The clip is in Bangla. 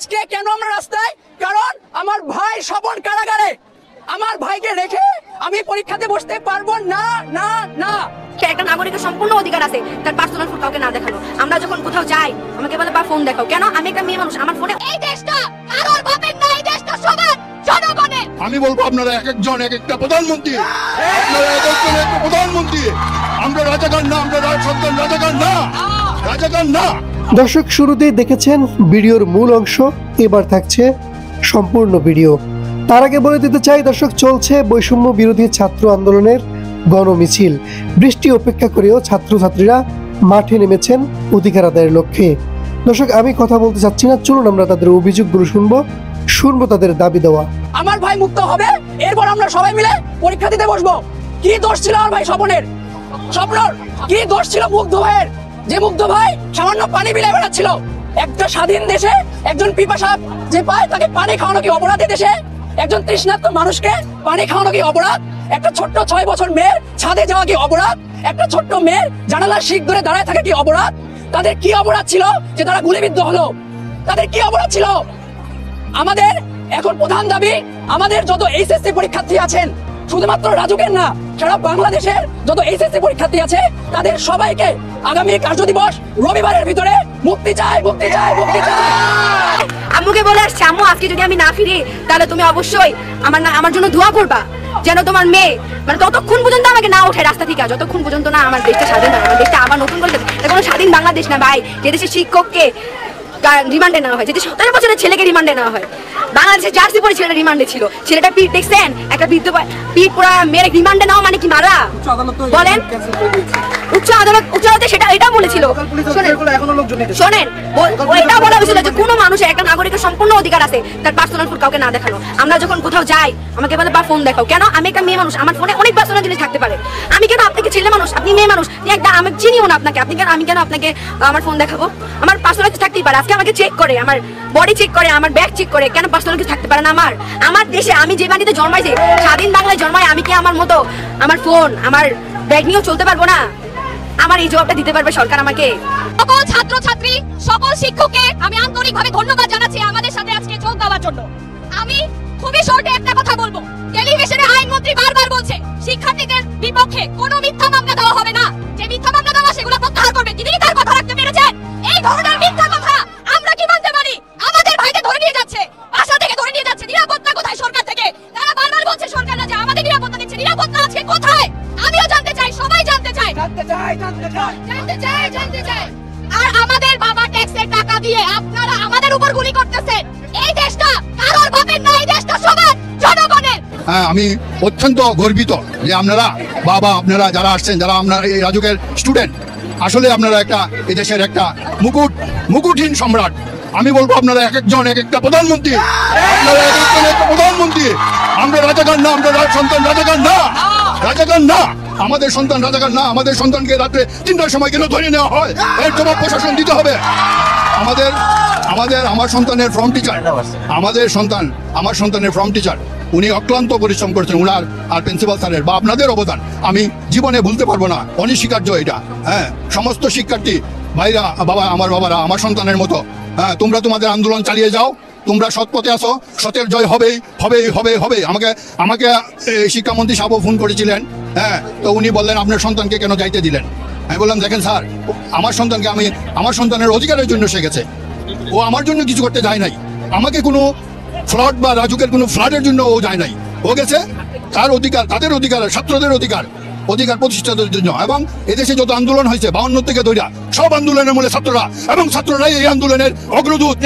আজকে কেন আমরা রাস্তায়? কারণ আমার ভাই স্বপন কারাগারে। আমার ভাইকে রেখে আমি পরীক্ষাতে বসতে পারবো না না না। একটা নাগরিকের সম্পূর্ণ অধিকার আছে তার পার্সোনাল ফোন কাউকে না দেখানো। আমরা যখন কোথাও যাই আমাকে বলে বা ফোন দেখাও। কেন? আমি একটা মেয়ে মানুষ, আমার ফোনে। এই দেশটা কারোর বাপের না, এই দেশটা সবার জনগণের। আমি বলবো আপনারা এক একজন এক একটা প্রধানমন্ত্রী, আপনারা এক একজন একটা প্রধানমন্ত্রী। আমরা রাজাকার না, আমরা সন্তান রাজাকার না, রাজাকার না। দর্শক, শুরুতেই দেখেছেন ভিডিওর মূল অংশ, এবার থাকছে সম্পূর্ণ ভিডিও। তার আগে বলে দিতে চাই দর্শক, চলছে বৈষম্য বিরোধী ছাত্র আন্দোলনের গণমিছিল। বৃষ্টি উপেক্ষা করেও ছাত্রছাত্রীরা মাঠে নেমেছেন অধিকার আদায়ের লক্ষ্যে। দর্শক, আমি কথা বলতে চাচ্ছি না, চলুন আমরা তাদের অভিযোগগুলো শুনবো তাদের দাবি দেওয়া। আমার ভাই মুক্ত হবে, এরপর আমরা সবাই মিলে পরীক্ষা দিতে বসবো। কি দোষ ছিল আমার ভাই স্বপনের? স্বপ্নর কি দোষ ছিল মুগ্ধ ভাইয়ের? যে মুগ্ধ ভাই সামান্য পানি বিলাই বেড়াচ্ছিল। একটা স্বাধীন দেশে একজন পিপাসা যে পায় তাকে পানি খাওয়ানো কি অপরাধ? দেশে একজন তৃষ্ণার্ত মানুষকে পানি খাওয়ানো কি অপরাধ? একটা ছোট্ট 6 বছর মেয়ের ছাদে যাওয়া কি অপরাধ? একটা ছোট্ট মেয়ের জানালার শিক ধরে দাঁড়ায় থাকা কি অপরাধ? তাদের কি অপরাধ ছিল যে তারা গুলিবিদ্ধ হলো? তাদের কি অপরাধ ছিল? আমাদের এখন প্রধান দাবি, আমাদের যত এইচএসসি পরীক্ষার্থী আছেন, শুধুমাত্র রাজুকের না, সারা বাংলাদেশের যত এইচএসসি পরীক্ষার্থী আছে তাদের সবাইকে আগামী কার্যদিবস রবিবারের ভিতরে মুক্তি চাই, মুক্তি চাই, মুক্তি চাই। আম্মুকে বলে আসছে, আম্মু আজকে যদি আমি না ফিরি তাহলে তুমি অবশ্যই আমার জন্য দোয়া করবা, যেন তোমার মেয়ে মানে ততক্ষণ পর্যন্ত আমাকে না ওঠে রাস্তা থেকে, যতক্ষণ পর্যন্ত না আমার দেশটা স্বাধীন হয়, আমার দেশটা আবার নতুন করে। এটা কোনো স্বাধীন বাংলাদেশ না ভাই, যে দেশে শিক্ষককে রিমান্ডে নেওয়া হয়, যেটি 17 বছরের ছেলেকে রিমান্ডে নেওয়া হয়। বাংলাদেশে জার্সি পরে ছেলেটা রিমান্ডে ছিল, ছেলেটা পিঠ দেখছেন, একটা বৃদ্ধ পিঠ পুরা মেরে রিমান্ডে নেওয়া মানে কি মারা? বলেন, উচ্চ আদালতে সেটা এটা বলেছিল। শোনেন, এটা বলা হয়েছিল যে কোনো মানুষের একটা নাগরিকের সম্পূর্ণ অধিকার আছে তার পার্সোনাল ফোন কাউকে না দেখানো। আমরা যখন কোথাও যাই আমাকে বলে বা ফোন দেখাও। কেন? আমি একটা মেয়ে মানুষ, আমার ফোনে অনেক পার্সোনাল জিনিস থাকতে পারে। আমি কেন আপনাকে ছেলে মানুষ, আপনি মেয়ে মানুষ, আমি চিনিও না আপনাকে, আমি কেন আপনাকে আমার ফোন দেখাবো? আমার পার্সোনাল কিছু থাকতেই পারে। আজকে আমাকে চেক করে, আমার বডি চেক করে, আমার ব্যাগ চেক করে, কেন পার্সোনাল কিছু থাকতে পারে না? আমার দেশে আমি যে বাড়িতে জন্মাইছি, স্বাধীন বাংলায় জন্মাই, আমি কি আমার মতো আমার ফোন আমার ব্যাগ নিয়েও চলতে পারবো না? আমার এই জবাবটা দিতে পারবে সরকার আমাকে। সকল ছাত্রছাত্রী, সকল শিক্ষককে আমি আন্তরিকভাবে ধন্যবাদ জানাচ্ছি আমাদের সাথে আজকে যোগ দেওয়ার জন্য। আমি খুবই শর্টে একটা কথা বলবো। টেলিভিশনে আইনমন্ত্রী বারবার বলছে শিক্ষার্থীদের বিপক্ষে কোনো মিথ্যা মামলা দেওয়া হবে না, যে মিথ্যা মামলা দেওয়া সেগুলো প্রত্যাহার করবে। তিনি তার কথা রাখতে পেরেছেন? এই ধরনের মিথ্যা কথা আমরা কি মানতে পারি? আমাদের ভাইকে ধরে নিয়ে যাচ্ছে, বাসা থেকে ধরে নিয়ে যাচ্ছে। নিরাপত্তা কোথায় সরকার থেকে? তারা বারবার বলছে সরকাররা যে আমাদের নিরাপত্তা দিচ্ছে। নিরাপত্তা আজকে কোথায়? আমিও জানতে চাই, সবাই জানতে চাই, জানতে চাই। আর আমাদের বাবা ট্যাক্সের টাকা দিয়ে আপনারা আমাদের উপর গুলি করতেছেন। এই দেশটা কারোর বাপের না, এই দেশটা সবার জনগণের। হ্যাঁ, আমি অত্যন্ত গর্বিত যে আপনারা আপনারা যারা আসছেন, যারা আপনারা এই রাজুকের স্টুডেন্ট, আসলে আপনারা একটা এই দেশের একটা মুকুটহীন সম্রাট। আমি বলবো আপনারা এক একজন এক একটা প্রধানমন্ত্রী, আপনারা এক একজন একটা প্রধানমন্ত্রী। আমরা রাজাকার না, আমরা সন্তান রাজাকার না, রাজাকার না। আমাদের সন্তান রাজাকার না। আমাদের সন্তানকে রাত্রে 3টার সময় কেন ধরে নেওয়া হয়, এর জবাব প্রশাসন দিতে হবে। আমার সন্তানের ফর্ম টিচার, আমার সন্তানের ফর্ম টিচার, উনি অক্লান্ত পরিশ্রম করেছেন। উনার আর প্রিন্সিপাল স্যারের বা আপনাদের অবদান আমি জীবনে ভুলতে পারবো না, অনস্বীকার্য এটা। হ্যাঁ, সমস্ত শিক্ষার্থী ভাইরা, আমার বাবারা, আমার সন্তানের মতো, হ্যাঁ, তোমরা তোমাদের আন্দোলন চালিয়ে যাও। তোমরা সৎ পথে আসো, সতের জয় হবেই, হবে। আমাকে শিক্ষামন্ত্রী সাহেব ফোন করেছিলেন। হ্যাঁ, তো উনি বললেন আপনার সন্তানকে কেন যাইতে দিলেন? আমি বললাম দেখেন স্যার, আমার সন্তানের অধিকারের জন্য সে গেছে, ও আমার জন্য কিছু করতে যায় নাই। আমাকে কোনো ফ্লড বা রাজুকের কোনো ফ্লডের জন্য ও যায় নাই। ও গেছে তার অধিকার, তাদের অধিকার, ছাত্রদের অধিকার প্রতিষ্ঠাদের জন্য। এবং এদেশে যত আন্দোলন হয়েছে 52 থেকে ধরে, সব আন্দোলনের মূলে ছাত্ররা, এবং ছাত্ররাই এই আন্দোলনের অগ্রদূত।